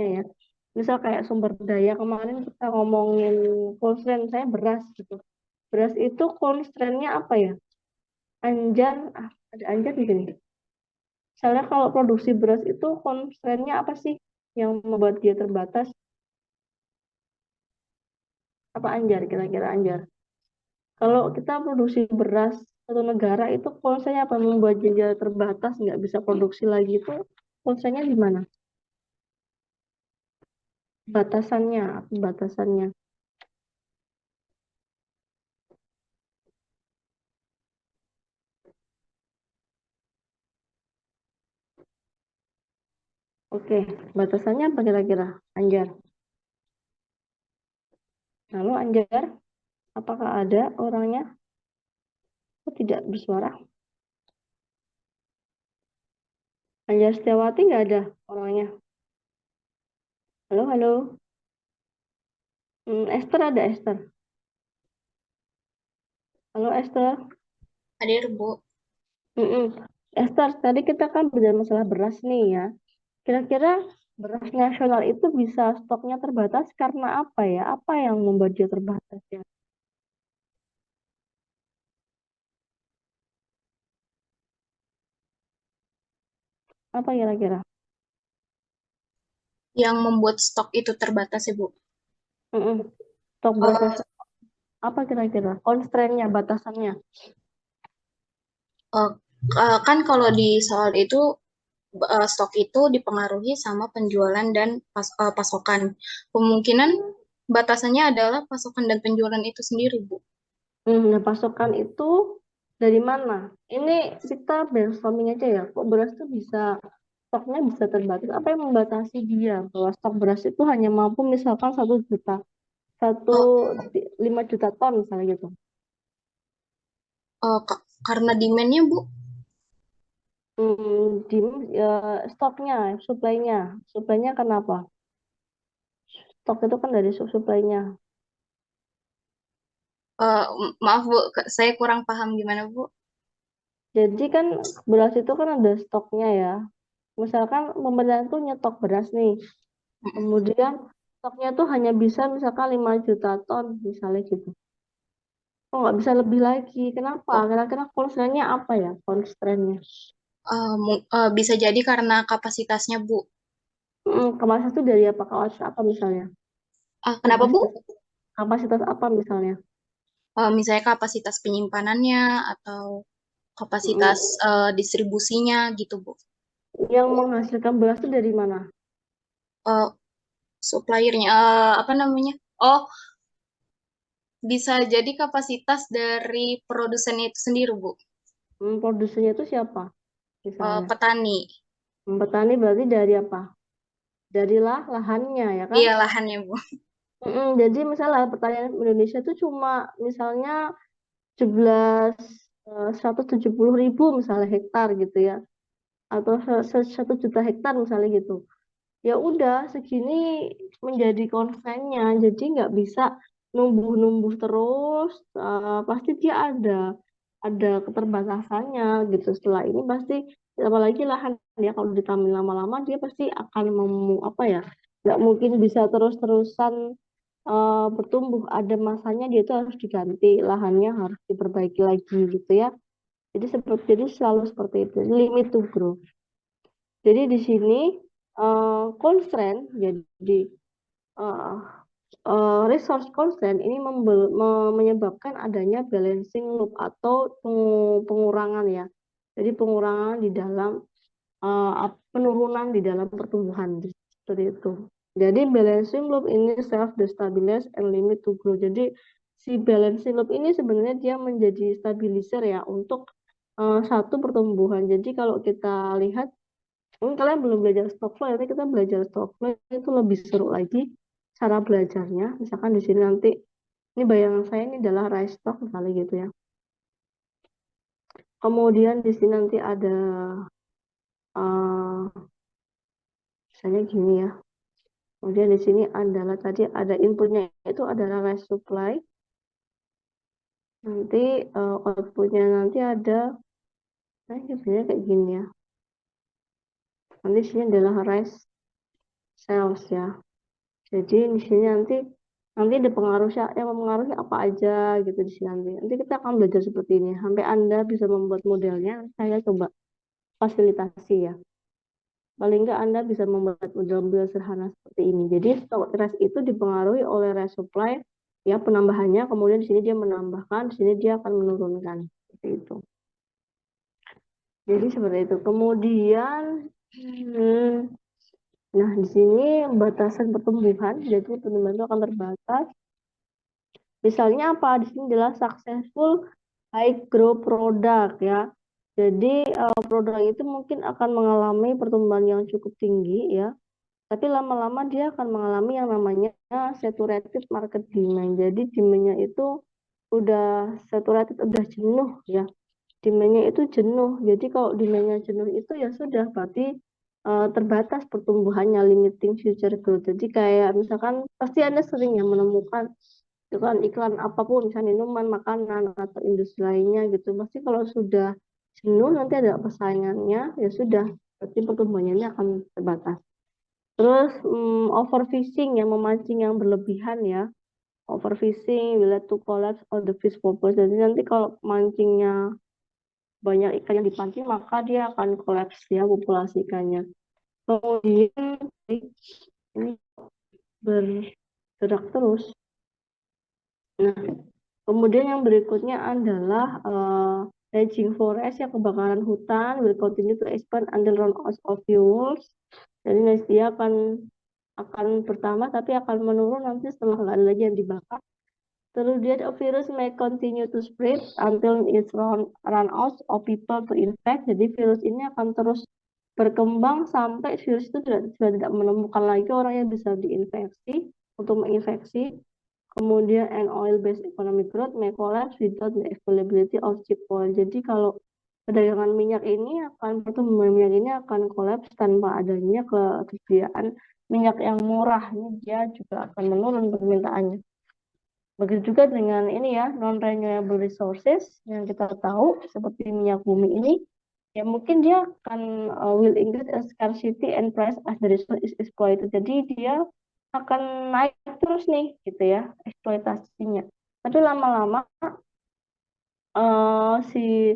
contohnya ya. Misal kayak sumber daya kemarin kita ngomongin constraint saya beras gitu. Beras itu constraint-nya apa ya? Anjar, ada anjar di sini. Misalnya kalau produksi beras itu constraint-nya apa sih yang membuat dia terbatas? Apa anjar kira-kira anjar? Kalau kita produksi beras satu negara itu constraint apa yang membuat dia terbatas nggak bisa produksi lagi itu constraint-nya di mana? Batasannya, batasannya. Oke, batasannya apa kira-kira? Anjar. Lalu Anjar, apakah ada orangnya? Kok tidak bersuara? Anjar Setiawati nggak ada orangnya. Halo, halo. Esther ada Esther. Halo Esther. Hadir, Bu. Mm-mm. Esther, tadi kita kan bicara masalah beras nih ya. Kira-kira beras nasional itu bisa stoknya terbatas karena apa ya? Apa yang membuat dia terbatas ya? Apa kira-kira? Yang membuat stok itu terbatas, Ibu. Mm-mm. Stok beras Eh, nasional apa kira-kira? Constraint-nya, batasannya. eh, kan kalau di soal itu stok itu dipengaruhi sama penjualan dan pasokan. Kemungkinan batasannya adalah pasokan dan penjualan itu sendiri, Bu. Nah, pasokan itu dari mana? Ini kita brainstorming aja ya. Kok beras tuh bisa stoknya bisa terbatas? Apa yang membatasi dia bahwa stok beras itu hanya mampu misalkan 1 juta, satu Oh, 5 juta ton misalnya gitu. karena demand-nya, Bu. Di stoknya, suplainya kenapa? Stok itu kan dari suplainya. Maaf, Bu, saya kurang paham gimana, Bu. Jadi kan beras itu kan ada stoknya ya. Misalkan pemerintah tuh nyetok beras nih. Mm-mm. Kemudian stoknya tuh hanya bisa misalkan 5 juta ton misalnya gitu. Kok nggak bisa lebih lagi? Kenapa? Oh, Kira-kira constraint-nya apa ya? Constraint-nya. bisa jadi karena kapasitasnya, Bu. Kapasitas itu dari apa? Kapasitas apa misalnya? Kenapa, Bu? Kapasitas, kapasitas apa misalnya? Misalnya kapasitas penyimpanannya atau kapasitas Mm, distribusinya gitu, Bu. Yang menghasilkan beras itu dari mana? Eh, Suppliernya apa namanya? Oh, bisa jadi kapasitas dari produsennya itu sendiri, Bu. Produsennya itu siapa misalnya? Petani. Petani berarti dari apa? Dari lahannya ya kan? Iya, lahannya, Bu. Jadi misalnya pertanian Indonesia itu cuma misalnya 17 170.000 misalnya hektar gitu ya, atau 1 juta hektar misalnya gitu. Ya udah segini menjadi konsennya, jadi nggak bisa numbuh-numbuh terus. Pasti dia ada keterbatasannya gitu. Setelah ini pasti apalagi lahan dia kalau ditamil lama-lama dia pasti akan apa ya, nggak mungkin bisa terus-terusan bertumbuh. Ada masanya dia itu harus diganti, lahannya harus diperbaiki lagi gitu ya. Jadi selalu seperti itu, limit to grow. Jadi di sini constraint, jadi eh, resource constraint ini menyebabkan adanya balancing loop atau pengurangan ya. Jadi pengurangan di dalam penurunan di dalam pertumbuhan seperti itu. Jadi balancing loop ini self destabilize and limit to grow. Jadi si balancing loop ini sebenarnya dia menjadi stabilizer ya untuk satu pertumbuhan. Jadi kalau kita lihat, mungkin kalian belum belajar stock flow, nanti kita belajar stock flow itu lebih seru lagi cara belajarnya. Misalkan di sini nanti, ini bayangan saya ini adalah rice stock misalnya gitu ya. Kemudian di sini nanti ada misalnya gini ya. Kemudian di sini adalah tadi ada inputnya itu adalah rice supply. Nanti outputnya nanti ada, nah ini sebenarnya kayak gini ya. Nanti di sini adalah rice sales ya. Jadi di sini nanti nanti ada pengaruh yang mempengaruhi apa aja gitu di sini nanti. Nanti kita akan belajar seperti ini sampai Anda bisa membuat modelnya. Saya coba fasilitasi ya. Paling nggak Anda bisa membuat model-model sederhana seperti ini. Jadi stock rest itu dipengaruhi oleh rest supply ya penambahannya, kemudian di sini dia menambahkan, di sini dia akan menurunkan seperti itu. Jadi seperti itu. Kemudian nah di sini batasan pertumbuhan, jadi pertumbuhan itu akan terbatas. Misalnya apa? Di sini adalah successful high growth product ya. Jadi produk itu mungkin akan mengalami pertumbuhan yang cukup tinggi ya. Tapi lama-lama dia akan mengalami yang namanya saturated market demand. Jadi demandnya itu udah saturated, udah jenuh ya. Demandnya itu jenuh. Jadi kalau demandnya jenuh itu ya sudah berarti terbatas pertumbuhannya, limiting future growth. Jadi kayak misalkan pasti Anda sering ya menemukan iklan apapun, misalnya minuman, makanan atau industri lainnya gitu. Pasti kalau sudah jenuh nanti ada persaingannya, ya sudah berarti pertumbuhannya ini akan terbatas. Terus overfishing yang memancing yang berlebihan ya. Overfishing will lead to collapse of the fish population. Jadi nanti kalau mancingnya banyak ikan yang dipancing maka dia akan kolaps ya populasi ikannya. Kemudian ini bergerak terus. Nah, kemudian yang berikutnya adalah raging forest ya, kebakaran hutan will continue to expand until run out of fuels. Jadi dia akan bertambah tapi akan menurun nanti setelah nggak ada lagi yang dibakar. Terus dia virus may continue to spread until it's run out of people to infect. Jadi virus ini akan terus berkembang sampai virus itu sudah tidak menemukan lagi orang yang bisa diinfeksi untuk menginfeksi. Kemudian an oil-based economic growth may collapse without the availability of cheap oil. Jadi kalau perdagangan minyak ini pertumbuhan minyak ini akan kolaps tanpa adanya ketersediaan minyak yang murah. Ini dia juga akan menurun permintaannya. Begitu juga dengan ini ya, non-renewable resources yang kita tahu seperti minyak bumi ini, ya mungkin dia akan will increase as scarcity and price as the resource is exploited. Jadi dia akan naik terus nih gitu ya eksploitasinya. Tapi lama-lama si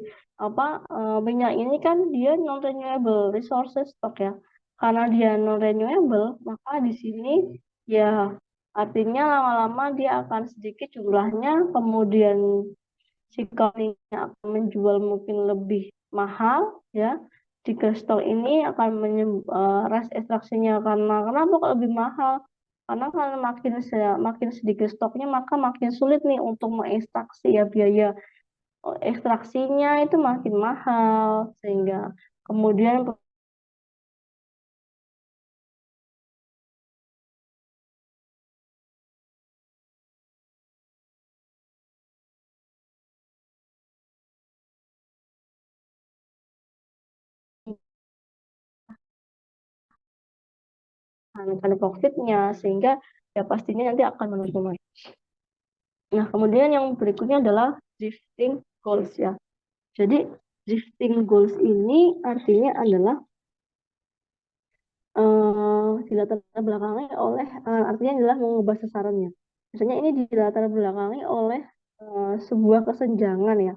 minyak ini kan dia non renewable resources stock ya. Karena dia non renewable, maka di sini ya artinya lama-lama dia akan sedikit jumlahnya, kemudian si company-nya akan menjual mungkin lebih mahal ya. Jika stok ini akan ras ekstraksinya karena kenapa kok lebih mahal? Karena kalau makin sedikit stoknya maka makin sulit nih untuk mengekstraksi ya, biaya ekstraksinya itu makin mahal sehingga kemudian akan profitnya sehingga ya pastinya nanti akan menurun. Nah, kemudian yang berikutnya adalah drifting goals ya. Jadi drifting goals ini artinya adalah dilatar belakangi oleh artinya adalah mengubah sasarannya. Misalnya ini dilatar belakangi oleh sebuah kesenjangan ya.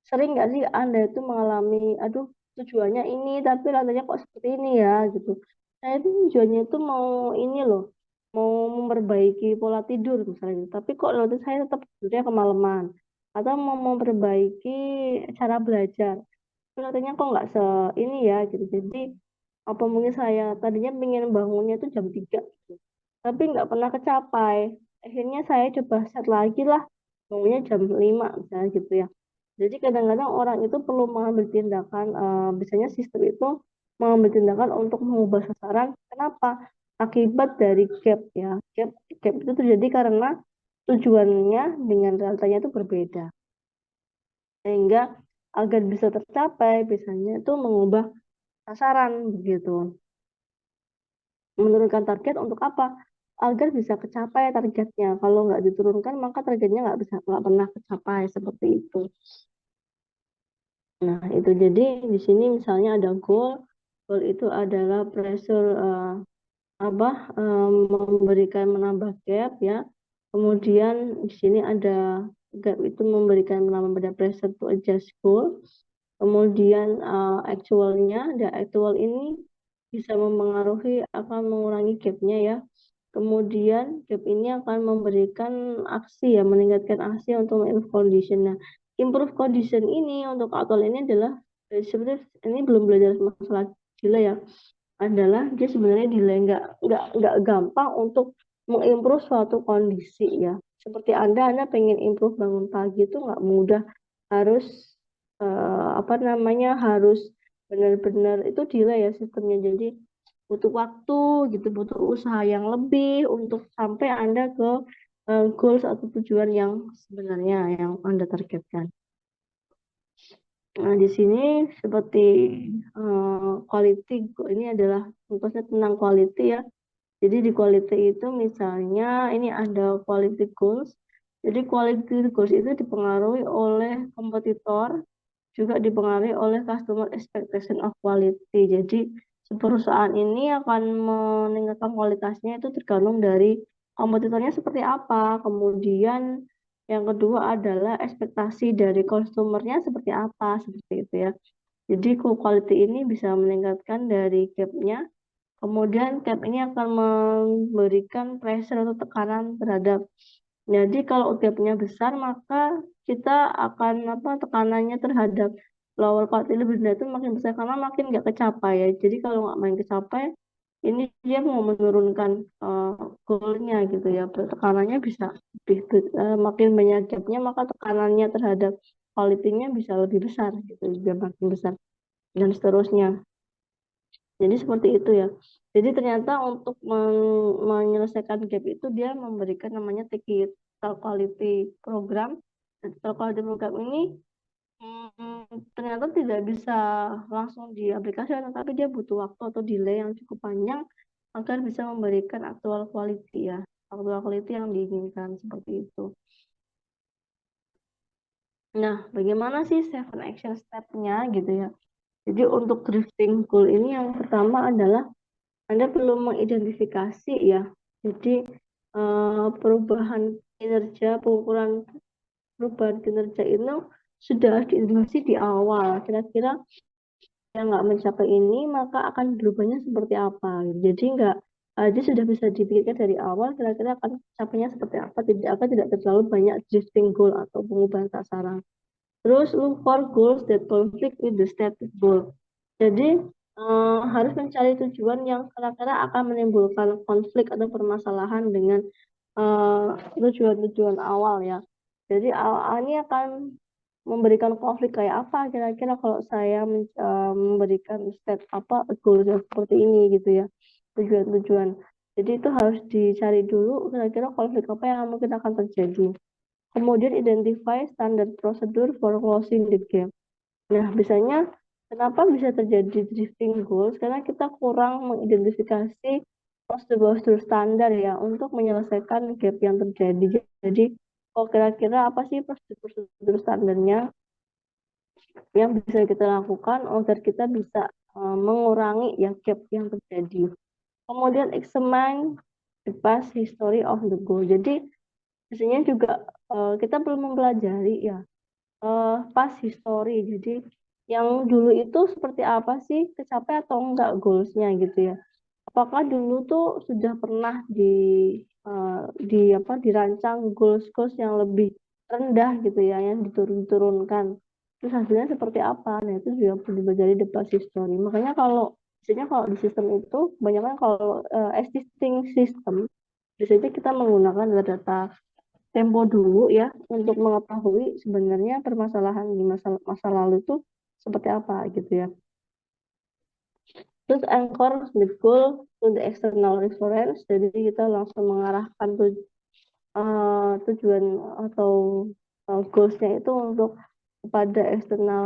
Sering nggak sih Anda itu mengalami, aduh tujuannya ini tapi rasanya kok seperti ini ya gitu. Saya itu tujuannya itu mau ini loh, mau memperbaiki pola tidur misalnya gitu. Tapi kok nanti saya tetap tidurnya kemalaman. Atau mau memperbaiki cara belajar. Katanya kok nggak ini ya gitu. Jadi apa mungkin saya tadinya pengen bangunnya itu jam 3 gitu. Tapi nggak pernah kecapai. Akhirnya saya coba set lagi lah bangunnya jam 5 misalnya gitu ya. Jadi kadang-kadang orang itu perlu mengambil tindakan, biasanya sistem itu mengambil tindakan untuk mengubah sasaran. Kenapa? Akibat dari gap ya. Gap itu terjadi karena tujuannya dengan realitanya itu berbeda. Sehingga agar bisa tercapai, biasanya itu mengubah sasaran begitu. Menurunkan target untuk apa? Agar bisa kecapai targetnya. Kalau nggak diturunkan, maka targetnya nggak pernah kecapai seperti itu. Nah, itu jadi di sini misalnya ada goal. Goal itu adalah pressure apa memberikan menambah gap ya. Kemudian di sini ada gap itu memberikan menambah pressure to adjust goal. Kemudian actualnya, the actual ini bisa mempengaruhi akan mengurangi gapnya ya. Kemudian gap ini akan memberikan aksi ya, meningkatkan aksi untuk improve condition. Nah, improve condition ini untuk actual ini adalah sebenarnya ini belum belajar masalah gila ya, adalah dia sebenarnya delay nggak gampang untuk mengimprove suatu kondisi ya. Seperti Anda pengen improve bangun pagi itu nggak mudah, harus apa namanya, harus benar-benar itu delay ya sistemnya. Jadi butuh waktu gitu, butuh usaha yang lebih untuk sampai Anda ke goals atau tujuan yang sebenarnya yang Anda targetkan. Nah, di sini seperti quality, ini adalah contohnya tentang quality ya. Jadi di quality itu misalnya ini ada quality goals. Jadi quality goals itu dipengaruhi oleh kompetitor, juga dipengaruhi oleh customer expectation of quality. Jadi perusahaan ini akan meningkatkan kualitasnya itu tergantung dari kompetitornya seperti apa. Kemudian yang kedua adalah ekspektasi dari konsumernya seperti apa, seperti itu ya. Jadi quality ini bisa meningkatkan dari gapnya. Kemudian gap ini akan memberikan pressure atau tekanan terhadap. Jadi kalau gapnya besar maka kita akan apa, tekanannya terhadap lower quality lebih rendah itu makin besar karena makin nggak kecapai ya. Jadi kalau nggak main kecapai, ini dia mau menurunkan goalnya gitu ya. Tekanannya bisa lebih makin banyak gapnya maka tekanannya terhadap quality-nya bisa lebih besar gitu, dia makin besar dan seterusnya. Jadi seperti itu ya. Jadi ternyata untuk menyelesaikan gap itu dia memberikan namanya technical quality program. Technical quality program ini ternyata tidak bisa langsung diaplikasikan, tapi dia butuh waktu atau delay yang cukup panjang agar bisa memberikan actual quality ya. Actual quality yang diinginkan seperti itu. Nah, bagaimana sih 7 action step-nya gitu ya. Jadi untuk drifting goal ini yang pertama adalah Anda perlu mengidentifikasi ya. Jadi perubahan kinerja, pengukuran perubahan kinerja itu sudah diidentifikasi di awal. Kira-kira yang nggak mencapai ini maka akan berubahnya seperti apa. Jadi nggak dia sudah bisa dipikirkan dari awal kira-kira akan capainya seperti apa. Tidak terlalu banyak drifting goal atau pengubahan sasaran. Terus look for goals that conflict with the stated goal. Jadi harus mencari tujuan yang kira-kira akan menimbulkan konflik atau permasalahan dengan tujuan-tujuan awal ya. Jadi awal ini akan memberikan konflik kayak apa kira-kira kalau saya memberikan state apa goal yang seperti ini gitu ya, tujuan-tujuan. Jadi itu harus dicari dulu kira-kira konflik apa yang mungkin akan terjadi. Kemudian identify standard procedure for closing the gap. Nah, biasanya kenapa bisa terjadi drifting goals? Karena kita kurang mengidentifikasi prosedur-prosedur standar ya untuk menyelesaikan gap yang terjadi. Jadi, oh kira-kira apa sih prosedur-prosedur standarnya yang bisa kita lakukan agar kita bisa mengurangi ya gap yang terjadi. Kemudian examine the past history of the goal. Jadi, biasanya juga kita perlu mempelajari ya pas history. Jadi yang dulu itu seperti apa sih, kecapai atau enggak goalsnya gitu ya. Apakah dulu tuh sudah pernah di apa dirancang goals-goals yang lebih rendah gitu ya, yang diturunkan. Terus hasilnya seperti apa? Nah itu juga perlu dipelajari di pas history. Makanya kalau biasanya kalau di sistem itu kebanyakan kalau existing system biasanya kita menggunakan data tempo dulu ya untuk mengetahui sebenarnya permasalahan di masa lalu itu seperti apa gitu ya. Terus anchor the goal to the external reference, jadi kita langsung mengarahkan tujuan atau goalsnya itu untuk kepada eksternal,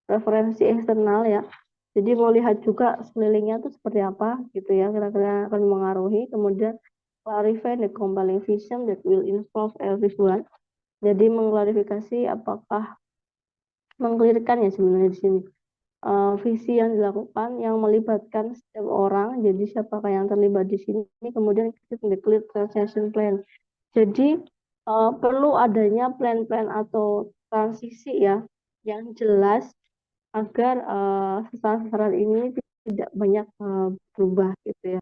referensi eksternal ya. Jadi mau lihat juga sekelilingnya itu seperti apa gitu ya, kira-kira akan mengaruhi. Kemudian clarify the compelling vision that will involve everyone. Jadi mengklarifikasi apakah mengklirkan ya sebenarnya di sini. visi yang dilakukan yang melibatkan setiap orang. Jadi siapakah yang terlibat di sini, kemudian kita declare transition plan. Jadi perlu adanya plan-plan atau transisi ya yang jelas agar sasaran-sasaran ini tidak banyak berubah gitu ya.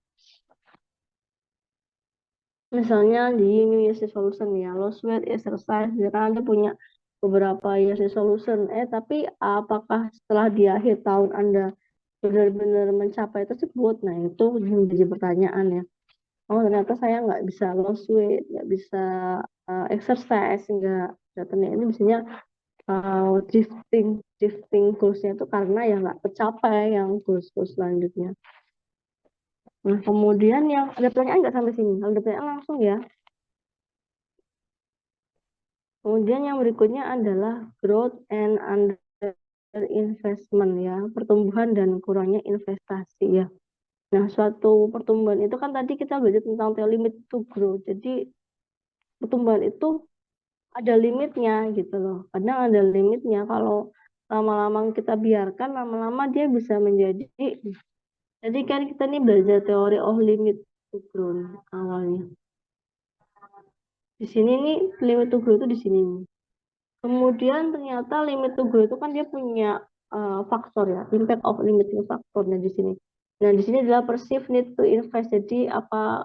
Misalnya di New Year's Resolution ya, lose weight, exercise, ya kan Anda punya beberapa Year's Resolution. Tapi apakah setelah di akhir tahun Anda benar-benar mencapai tersebut? Nah, itu menjadi pertanyaan ya. Oh, ternyata saya nggak bisa lose weight, nggak bisa exercise, nggak ternyata ini misalnya drifting, drifting goals-nya itu karena ya nggak tercapai yang goals-goals selanjutnya. Nah, kemudian yang ada pertanyaan nggak sampai sini? Kalau ada pertanyaan langsung ya. Kemudian yang berikutnya adalah growth and under investment ya, pertumbuhan dan kurangnya investasi ya. Nah, suatu pertumbuhan itu kan tadi kita belajar tentang the limit to grow. Jadi pertumbuhan itu ada limitnya gitu loh. Kadang ada limitnya kalau lama-lama kita biarkan, lama-lama dia bisa menjadi. Jadi kan kita nih belajar teori of limit to grow awalnya. Di sini nih limit to grow itu di sini nih. Kemudian ternyata limit to grow itu kan dia punya faktor ya, impact of limiting faktornya di sini. Nah, di sini adalah perceived need to invest. Jadi apa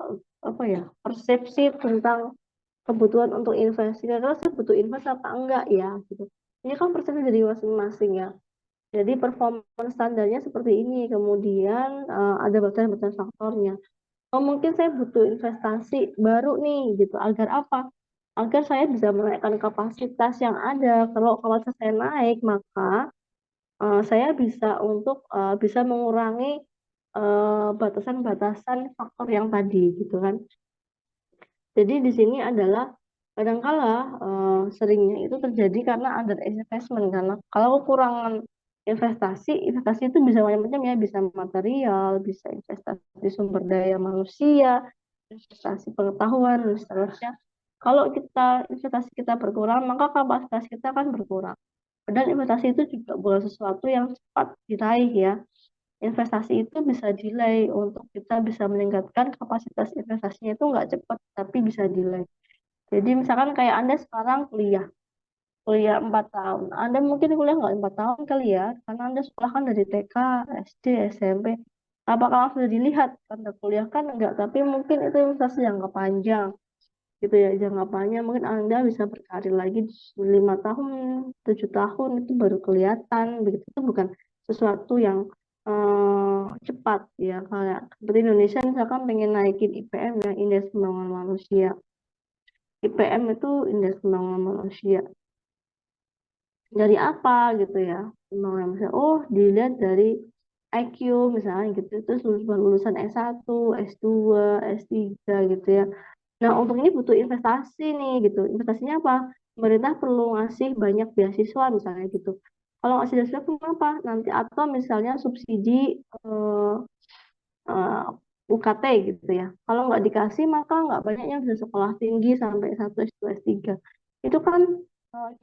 ya? Persepsi tentang kebutuhan untuk investasi. Kira-kira saya butuh invest apa enggak ya gitu. Ini kan persepsi dari masing-masing ya. Jadi performance standarnya seperti ini. Kemudian ada batasan-batasan faktornya. Oh, mungkin saya butuh investasi baru nih gitu. Agar apa? Agar saya bisa menaikkan kapasitas yang ada. Kalau kapasitas saya naik, maka saya bisa untuk bisa mengurangi batasan-batasan faktor yang tadi gitu kan. Jadi di sini adalah kadangkala seringnya itu terjadi karena under investment, karena kalau kekurangan investasi, investasi itu bisa macam-macam ya, bisa material, bisa investasi sumber daya manusia, investasi pengetahuan dan seterusnya. Kalau investasi kita berkurang, maka kapasitas kita akan berkurang. Dan investasi itu juga bukan sesuatu yang cepat diraih ya. Investasi itu bisa delay, untuk kita bisa meningkatkan kapasitas investasinya itu nggak cepat, tapi bisa delay. Jadi misalkan kayak Anda sekarang kuliah, kuliah 4 tahun. Anda mungkin kuliah nggak 4 tahun kali ya, karena Anda sekolah kan dari TK, SD, SMP. Apakah sudah dilihat Anda kuliah kan enggak, tapi mungkin itu investasi jangka panjang gitu ya, jangka panjang mungkin Anda bisa berkarir lagi 5 tahun, 7 tahun itu baru kelihatan begitu. Itu bukan sesuatu yang cepat ya, kayak seperti Indonesia misalkan pengen naikin IPM ya, indeks pembangunan manusia. IPM itu indeks pembangunan manusia. Dari apa gitu ya? Pembangunan manusia. Oh, dilihat dari IQ misalnya gitu. Itu lulusan S1, S2, S3 gitu ya. Nah, untuk ini butuh investasi nih gitu. Investasinya apa? Pemerintah perlu ngasih banyak beasiswa misalnya gitu. Kalau ngasih beasiswa kenapa? Nanti atau misalnya subsidi eh, eh, UKT gitu ya. Kalau nggak dikasih maka nggak banyak yang bisa sekolah tinggi sampai satu S2, S3. Itu kan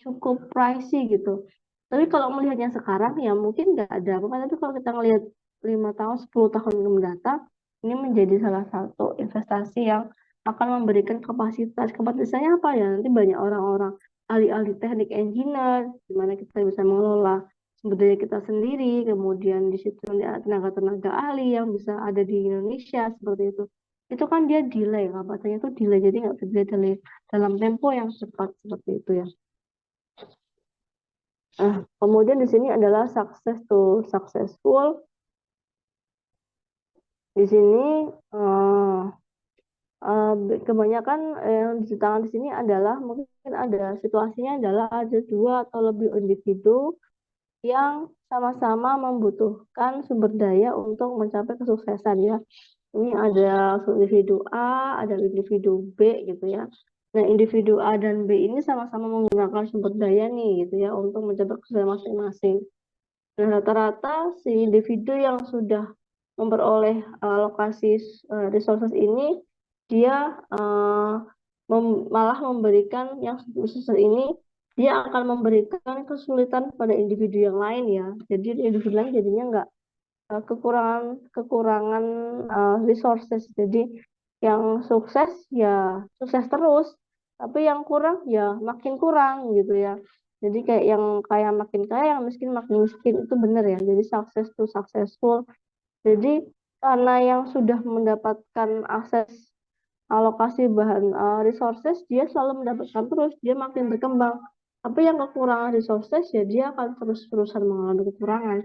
cukup pricey gitu. Tapi kalau melihatnya sekarang ya mungkin nggak ada apa-apa. Tapi kalau kita ngelihat 5 tahun, 10 tahun mendatang, ini menjadi salah satu investasi yang akan memberikan kapasitas. Kapasitasnya apa ya? Nanti banyak orang-orang ahli-ahli teknik engineer, di mana kita bisa mengelola sumber daya kita sendiri, kemudian di situ ada tenaga-tenaga ahli yang bisa ada di Indonesia seperti itu. Itu kan dia delay, kapasitasnya itu delay, jadi nggak bisa delay dalam tempo yang cepat seperti itu ya. Kemudian di sini adalah success to successful. Di sini eh, kebanyakan yang diceritakan di sini adalah mungkin ada situasinya adalah ada dua atau lebih individu yang sama-sama membutuhkan sumber daya untuk mencapai kesuksesan ya. Ini ada individu A, ada individu B gitu ya. Nah, individu A dan B ini sama-sama menggunakan sumber daya nih gitu ya untuk mencapai kesuksesan masing-masing. Nah, rata-rata si individu yang sudah memperoleh alokasi resources ini, dia malah memberikan yang resources ini dia akan memberikan kesulitan pada individu yang lain ya. Jadi individu lain jadinya nggak kekurangan kekurangan resources. Jadi yang sukses ya sukses terus, tapi yang kurang ya makin kurang gitu ya. Jadi kayak yang kaya makin kaya, yang miskin makin miskin, itu benar ya. Jadi success to successful. Jadi karena yang sudah mendapatkan akses alokasi bahan resources, dia selalu mendapatkan terus, dia makin berkembang. Tapi yang kekurangan resources ya dia akan terus-terusan mengalami kekurangan,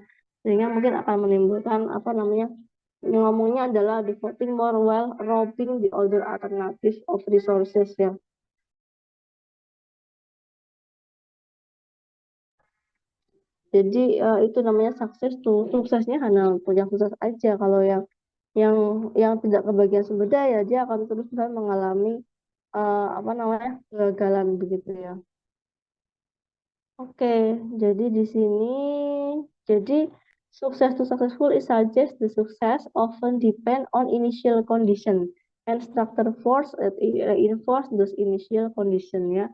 sehingga mungkin akan menimbulkan apa namanya, ngomongnya adalah devoting more while robbing the other alternative of resources ya. Jadi itu namanya sukses tuh, suksesnya hanya punya sukses aja. Kalau yang yang tidak kebagian sumber daya, dia akan terus-terusan mengalami apa namanya, kegagalan begitu ya. Oke, jadi di sini, jadi sukses to successful is suggest the success often depend on initial condition and structure force that reinforce those initial condition ya.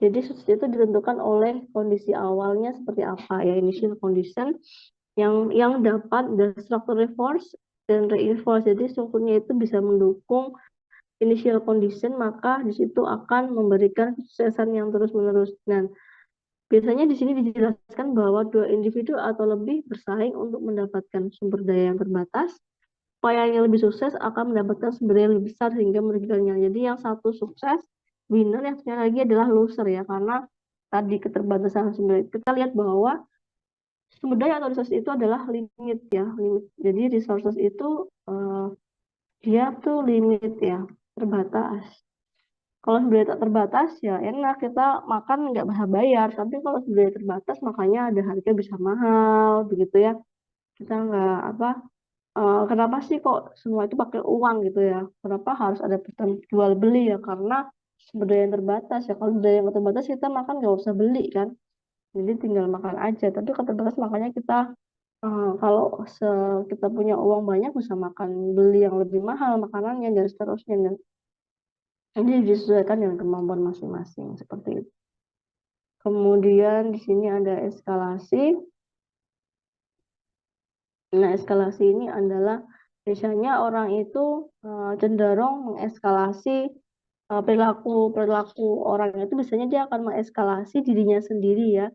Jadi sukses itu ditentukan oleh kondisi awalnya seperti apa ya, initial condition yang dapat the structure force dan reinforce. Jadi strukturnya itu bisa mendukung initial condition, maka di situ akan memberikan kesuksesan yang terus-menerus. Dan biasanya di sini dijelaskan bahwa dua individu atau lebih bersaing untuk mendapatkan sumber daya yang terbatas. Upaya yang lebih sukses akan mendapatkan sumber daya yang lebih besar sehingga merugikannya. Jadi yang satu sukses, winner, yang satunya lagi adalah loser ya, karena tadi keterbatasan sumber daya. Kita lihat bahwa sumber daya atau resources itu adalah limit ya, limit. Jadi resources itu dia tuh limit ya, terbatas. Kalau sebenarnya tak terbatas ya enak, kita makan nggak bisa bayar. Tapi kalau sebenarnya terbatas, makanya ada harga bisa mahal begitu ya. Kita nggak apa, kenapa sih kok semua itu pakai uang gitu ya? Kenapa harus ada jual beli ya? Karena sumber daya yang terbatas ya. Kalau sumber daya yang terbatas, kita makan nggak usah beli kan. Jadi tinggal makan aja. Tapi kalau terbatas, makanya kita kalau kita punya uang banyak, bisa makan beli yang lebih mahal makanannya dan seterusnya. Dan ini disesuaikan dengan kemampuan masing-masing seperti itu. Kemudian di sini ada eskalasi. Nah, eskalasi ini adalah biasanya orang itu cenderung mengeskalasi perilaku orang itu, biasanya dia akan mengeskalasi dirinya sendiri ya,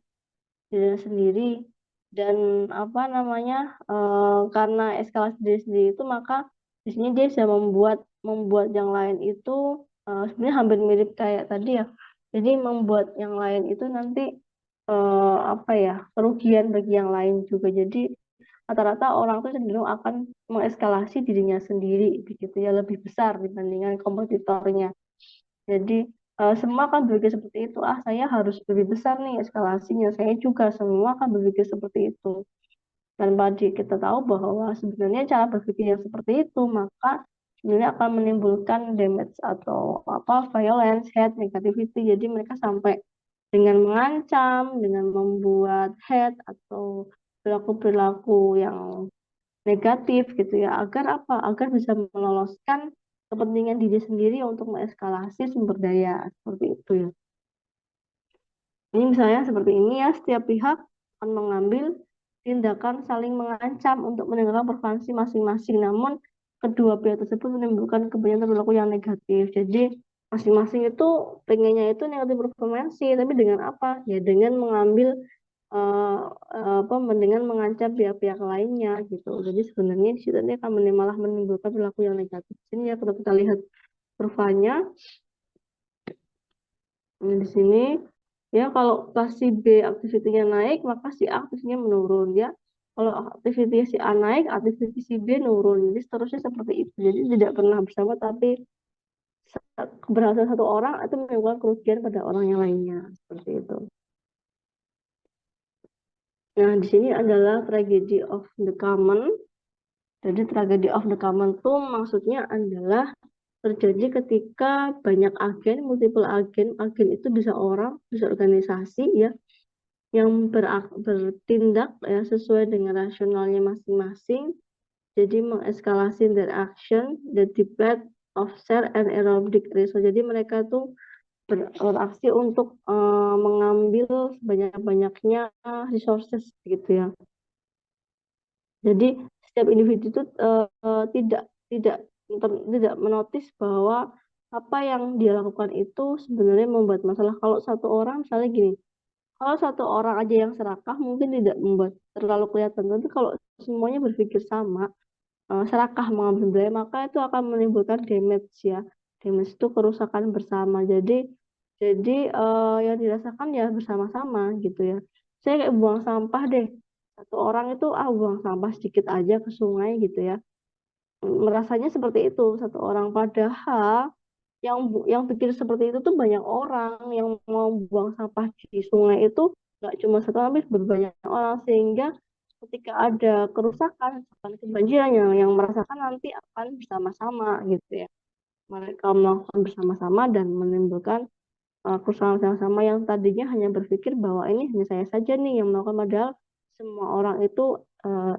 dirinya sendiri. Dan apa namanya, karena eskalasi diri sendiri itu, maka di sini dia bisa membuat membuat yang lain itu sebenarnya hampir mirip kayak tadi ya. Jadi membuat yang lain itu nanti apa ya, kerugian bagi yang lain juga. Jadi rata-rata orang tuh cenderung akan mengeskalasi dirinya sendiri begitu ya, lebih besar dibandingkan kompetitornya. Jadi semua kan berpikir seperti itu, saya harus lebih besar nih eskalasinya, saya juga, semua kan berpikir seperti itu. Tanpa kita tahu bahwa sebenarnya cara berpikir yang seperti itu, maka sebenarnya akan menimbulkan damage atau apa, violence, hate, negativity. Jadi mereka sampai dengan mengancam, dengan membuat hate atau perilaku-perilaku yang negatif gitu ya, agar apa? Agar bisa meloloskan kepentingan diri sendiri untuk mengeskalasi sumber daya seperti itu ya. Ini misalnya seperti ini ya, setiap pihak akan mengambil tindakan saling mengancam untuk meninggalkan preferensi masing-masing. Namun kedua pihak tersebut menimbulkan kebanyakan perilaku yang negatif. Jadi masing-masing itu pengennya itu negatif preferensi, tapi dengan apa? Ya dengan mengambil eh, dengan mengancam pihak-pihak lainnya gitu. Jadi sebenarnya di situ ini akan malah menimbulkan perilaku yang negatif. Ini ya, kalau kita lihat kurvanya di sini ya, kalau pas si B aktivitinya naik, maka si A aktivitinya menurun ya. Kalau aktiviti si A naik, aktiviti si B menurun. Jadi seterusnya seperti itu. Jadi tidak pernah bersama, tapi keberhasilan satu orang itu menimbulkan kerugian pada orang yang lainnya seperti itu. Nah, di sini adalah tragedy of the common. Jadi tragedy of the common itu maksudnya adalah terjadi ketika banyak agen, multiple agen. Agen itu bisa orang, bisa organisasi ya, yang bertindak ya sesuai dengan rasionalnya masing-masing. Jadi mengeskalasi their action, the debate of share and aerobic result. Jadi mereka tuh beraksi untuk mengambil sebanyak-banyaknya resources gitu ya. Jadi setiap individu itu tidak tidak tidak menotis bahwa apa yang dia lakukan itu sebenarnya membuat masalah. Kalau satu orang misalnya gini, kalau satu orang aja yang serakah mungkin tidak membuat terlalu kelihatan, tapi kalau semuanya berpikir sama, serakah mengambil biaya, maka itu akan menimbulkan damage ya. Damage itu kerusakan bersama. Jadi yang dirasakan ya bersama-sama gitu ya. Saya kayak buang sampah deh. Satu orang itu buang sampah sedikit aja ke sungai gitu ya. Merasanya seperti itu satu orang, padahal yang pikir seperti itu tuh banyak orang yang mau buang sampah di sungai itu nggak cuma satu tapi berbanyak orang, sehingga ketika ada kerusakan akan kebanjiran yang merasakan nanti akan bersama-sama gitu ya, mereka melakukan bersama-sama dan menimbulkan kerusakan bersama-sama yang tadinya hanya berpikir bahwa ini hanya saya saja nih yang melakukan, padahal semua orang itu uh,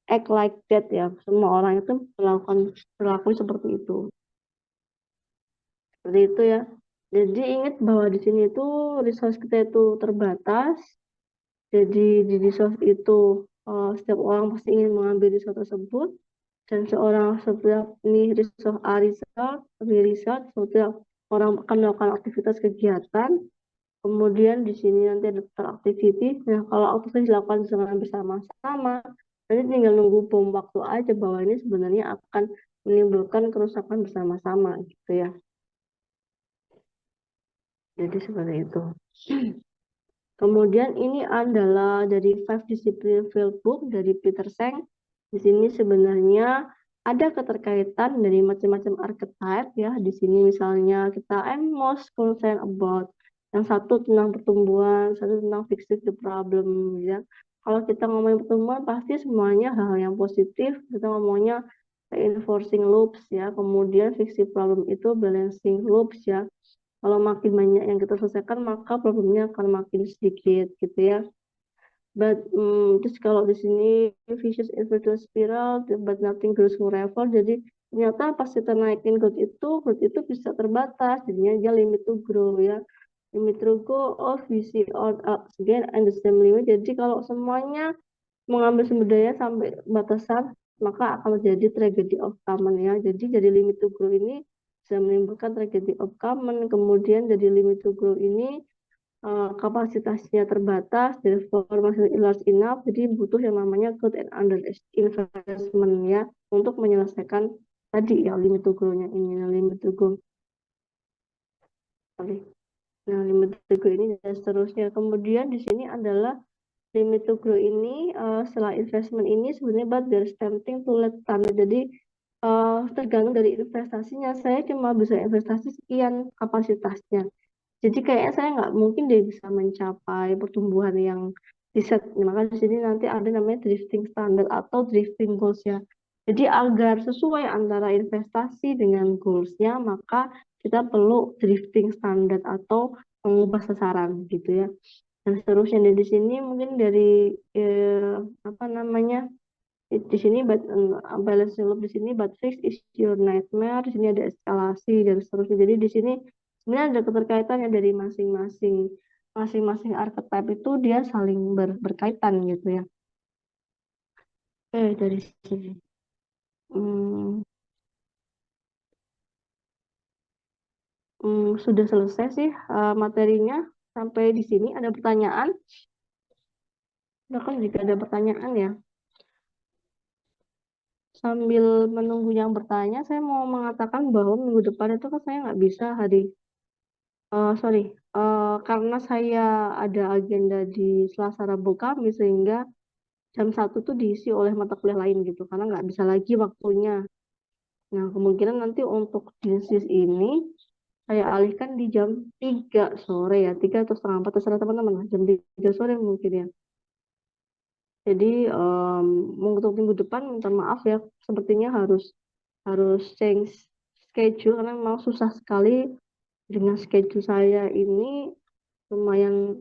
act like that ya, semua orang itu melakukan perilaku seperti itu. Seperti itu ya. Jadi ingat bahwa di sini itu resource kita itu terbatas. Jadi di resource itu setiap orang pasti ingin mengambil resource tersebut, dan seorang setiap ini resource A research, B research, setiap orang akan melakukan aktivitas kegiatan. Kemudian di sini nanti ada activity. Nah, kalau aktivitas dilakukan dengan bersama-sama, nanti tinggal nunggu bom waktu aja bahwa ini sebenarnya akan menimbulkan kerusakan bersama-sama gitu ya. Jadi seperti itu. Kemudian ini adalah dari Five Discipline Field Book dari Peter Seng. Di sini sebenarnya ada keterkaitan dari macam-macam archetype ya. Di sini misalnya kita I'm most concerned about, yang satu tentang pertumbuhan, satu tentang fixing the problem ya. Kalau kita ngomongin pertumbuhan pasti semuanya hal-hal yang positif. Kita ngomongnya reinforcing loops ya. Kemudian fixing problem itu balancing loops ya. Kalau makin banyak yang kita selesaikan, maka problemnya akan makin sedikit gitu ya. Terus kalau di sini vicious inverted spiral, but nothing grows forever. Jadi ternyata pas kita naikin growth itu bisa terbatas. Jadinya dia limit to grow ya. Limit to grow of VC out again and the same limit. Jadi kalau semuanya mengambil sumber daya sampai batasan, maka akan terjadi tragedy of common ya. Jadi jadi limit to grow ini bisa menimbulkan tragedy of common. Kemudian jadi limit to grow ini kapasitasnya terbatas, therefore masih large enough, jadi butuh yang namanya growth and under investment ya untuk menyelesaikan tadi ya limit to grow-nya ini. Nah, limit to grow. Nah, limit to grow ini dan seterusnya. Kemudian di sini adalah limit to grow ini setelah investment ini sebenarnya but there's tempting to let time. Jadi tergantung dari investasinya. Saya cuma bisa investasi sekian kapasitasnya. Jadi kayaknya saya nggak mungkin deh bisa mencapai pertumbuhan yang di set. Maka di sini nanti ada namanya drifting standard atau drifting goals ya. Jadi agar sesuai antara investasi dengan goalsnya, maka kita perlu drifting standard atau mengubah sasaran gitu ya. Dan seterusnya. Dan di sini mungkin dari apa namanya, di sini balance loop, di sini but fix is your nightmare, di sini ada eskalasi dan seterusnya. Jadi di sini sebenarnya ada keterkaitan ya dari masing-masing archetype itu dia saling berkaitan gitu ya. Dari sini Hmm, sudah selesai sih materinya sampai di sini. Ada pertanyaan? Bahkan jika ada pertanyaan ya. Sambil menunggu yang bertanya, saya mau mengatakan bahwa minggu depan itu kan saya nggak bisa sorry, karena saya ada agenda di Selasa, Rabu, Kamis, sehingga jam 1 tuh diisi oleh mata kuliah lain gitu, karena nggak bisa lagi waktunya. Nah, kemungkinan nanti untuk disis ini saya alihkan di jam 3 sore ya, 3 atau setengah 4, terserah teman-teman lah, jam 3 sore mungkin ya. Jadi untuk minggu depan minta maaf ya, sepertinya harus harus change schedule karena memang susah sekali dengan schedule saya ini, lumayan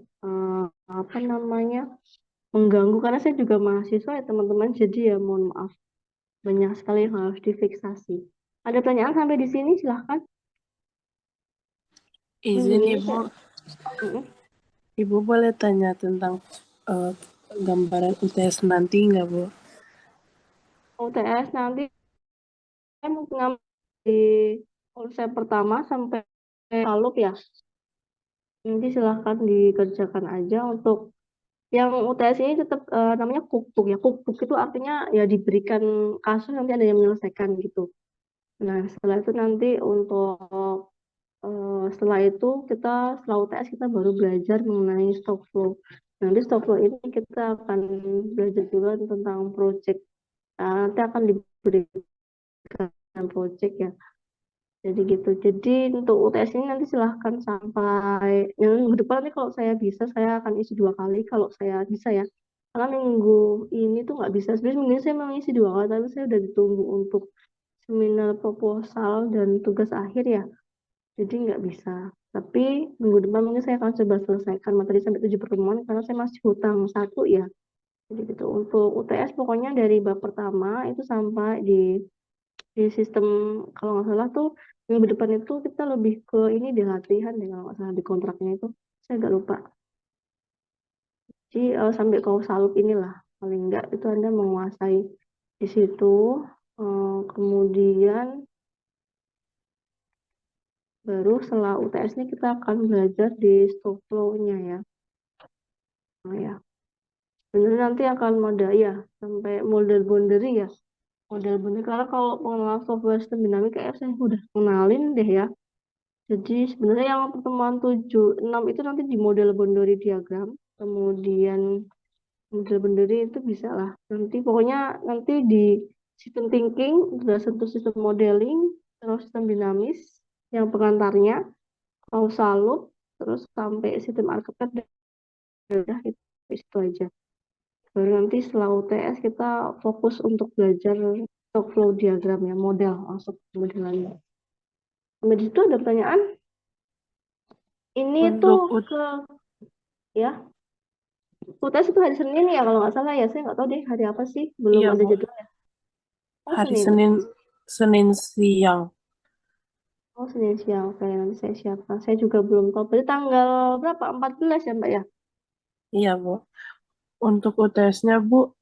apa namanya, mengganggu karena saya juga mahasiswa ya teman-teman, jadi ya mohon maaf banyak sekali yang harus difiksasi. Ada pertanyaan sampai di sini silahkan. Izin Indonesia. Ibu, Mm-mm. Ibu boleh tanya tentang eh, gambaran UTS nanti nggak, Bu? UTS nanti saya mau ngambil di konsep pertama sampai salub ya. Nanti silahkan dikerjakan aja untuk yang UTS ini tetap namanya cookbook ya. Cookbook itu artinya ya diberikan kasus nanti ada yang menyelesaikan gitu. Nah, setelah itu nanti untuk setelah itu kita setelah UTS kita baru belajar mengenai stock flow. Nanti stock flow ini kita akan belajar juga tentang project. Nah, nanti akan diberikan project ya. Jadi gitu. Jadi untuk UTS ini nanti silahkan sampai yang minggu depan nanti kalau saya bisa saya akan isi 2 kali kalau saya bisa ya. Karena minggu ini tuh nggak bisa. Sebenarnya minggu ini saya mau isi 2 kali tapi saya udah ditunggu untuk seminar proposal dan tugas akhir ya. Jadi nggak bisa. Tapi minggu depan mungkin saya akan coba selesaikan materi sampai 7 pertemuan karena saya masih hutang 1 ya. Jadi gitu. Untuk UTS pokoknya dari bab pertama itu sampai di sistem kalau nggak salah tuh minggu depan itu kita lebih ke ini di latihan deh kalau nggak salah di kontraknya itu saya nggak lupa. Jadi sampai kau salup inilah paling nggak itu Anda menguasai di situ. Kemudian baru setelah UTS-nya kita akan belajar di stock flow-nya ya. Oh ya, sebenarnya nanti akan model ya sampai model boundary ya. Model boundary karena kalau pengenalan software sistem dinamik kayak saya udah kenalin deh ya. Jadi sebenarnya yang pertemuan 7 6 itu nanti di model boundary diagram. Kemudian model boundary itu bisa lah. Nanti pokoknya nanti di sistem thinking sudah sentuh sistem modeling, terus sistem dinamis yang pengantarnya, causal loop, terus sampai sistem architect dan udah itu aja. Baru nanti setelah UTS kita fokus untuk belajar stock flow diagram ya, model, masuk modelannya. Sampai di situ ada pertanyaan? Ini tuh Untuk ke ya UTS itu hari Senin ya kalau nggak salah ya. Saya nggak tahu deh hari apa sih. Belum iya ada Bu, jadwal. Oh hari Senin. Senin Senin siang. Oh Senin siang. Oke nanti saya siapkan. Saya juga belum tahu. Berarti tanggal berapa? 14 ya Mbak ya? Iya Bu. Untuk UTS-nya Bu,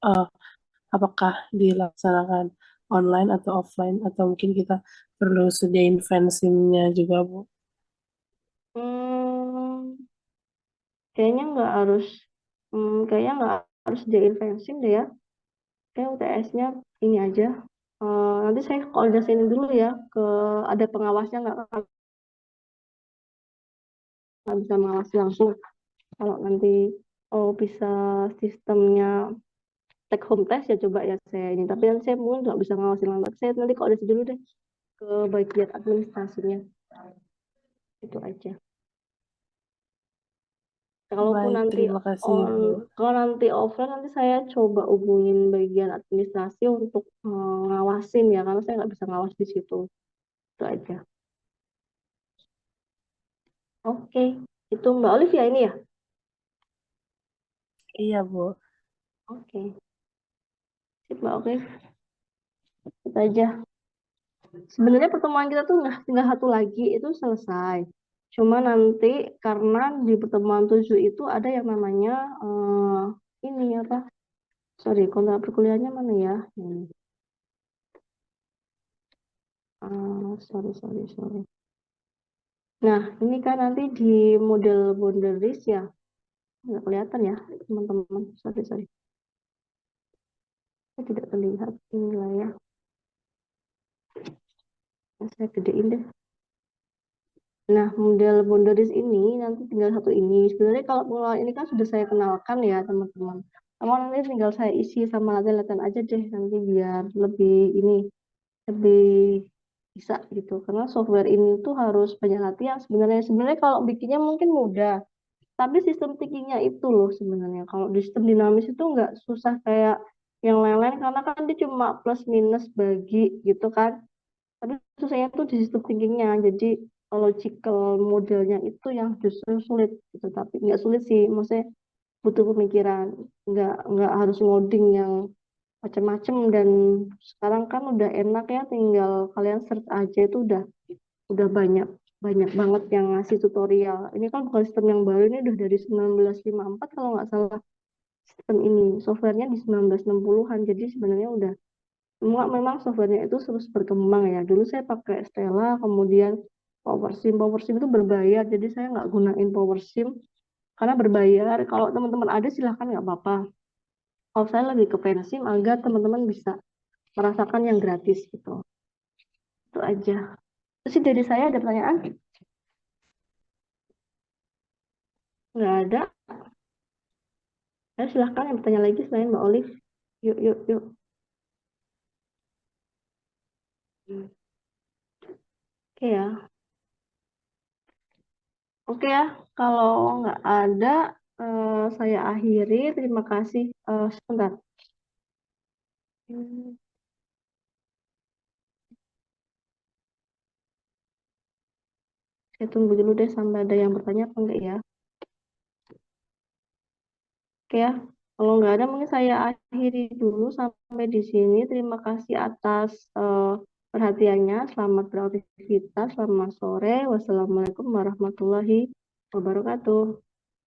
apakah dilaksanakan online atau offline atau mungkin kita perlu sediain fansimnya juga Bu? Hmm, kayaknya nggak harus. Kayaknya nggak harus diinvensin deh ya. Kayak UTS-nya ini aja. Nanti saya koordinasiin dulu ya ke ada pengawasnya nggak bisa mengawasi langsung. Kalau nanti bisa sistemnya take home test ya coba ya saya ini. Tapi nanti saya mungkin nggak bisa ngawasin lambat. Saya nanti koordinasi dulu deh ke bagian administrasinya. Itu aja. Kalaupun Baik, nanti terima kasih on, Bu. kalau nanti offline nanti saya coba hubungin bagian administrasi untuk ngawasin ya karena saya nggak bisa ngawas di situ. Itu aja. Oke, itu Mbak Olivia ini ya. Iya Bu. Oke, sip Mbak Oke, itu aja. Sebenarnya pertemuan kita tuh nggak tinggal 1 lagi itu selesai. Cuma nanti karena di pertemuan 7 itu ada yang namanya ini apa? Sorry, kontrak perkuliahannya mana ya? Sorry. Nah, ini kan nanti di model boundaries ya. Nggak kelihatan ya, teman-teman. Sorry. Saya tidak terlihat inilah ya. Saya gedein deh. Nah, model boundaries ini nanti tinggal 1 ini. Sebenarnya kalau pengelolaan ini kan sudah saya kenalkan ya, teman-teman. Namun nanti tinggal saya isi sama latihan-latihan aja deh nanti biar lebih bisa gitu. Karena software ini tuh harus banyak latihan sebenarnya. Sebenarnya kalau bikinnya mungkin mudah, tapi sistem thinkingnya itu loh sebenarnya. Kalau di sistem dinamis itu nggak susah kayak yang lain-lain karena kan dia cuma plus minus bagi gitu kan. Tapi susahnya tuh di sistem thinkingnya. Jadi logical modelnya itu yang justru sulit gitu. Tapi nggak sulit sih, maksudnya butuh pemikiran. Nggak harus ngoding yang macam-macam dan sekarang kan udah enak ya, tinggal kalian search aja itu udah banyak banyak banget yang ngasih tutorial. Ini kan bukan sistem yang baru, ini udah dari 1954 kalau nggak salah sistem ini. Softwarenya di 1960-an, jadi sebenarnya udah memang softwarenya itu terus berkembang ya. Dulu saya pakai Stella, kemudian PowerSim. PowerSim itu berbayar, jadi saya nggak gunain PowerSim karena berbayar. Kalau teman-teman ada silahkan nggak apa-apa. Kalau saya lebih ke Pensim agar teman-teman bisa merasakan yang gratis gitu. Itu aja. Terus sih dari saya ada pertanyaan? Nggak ada. Ya, silahkan yang bertanya lagi selain Mbak Olive. Yuk, yuk, yuk. Oke ya. Oke ya. Kalau nggak ada, saya akhiri. Terima kasih. Sebentar. Hmm, Saya tunggu dulu deh sampai ada yang bertanya apa enggak ya. Oke ya. Kalau nggak ada, mungkin saya akhiri dulu sampai di sini. Terima kasih atas perhatiannya. Selamat beraktivitas. Selamat sore. Wassalamualaikum warahmatullahi wabarakatuh.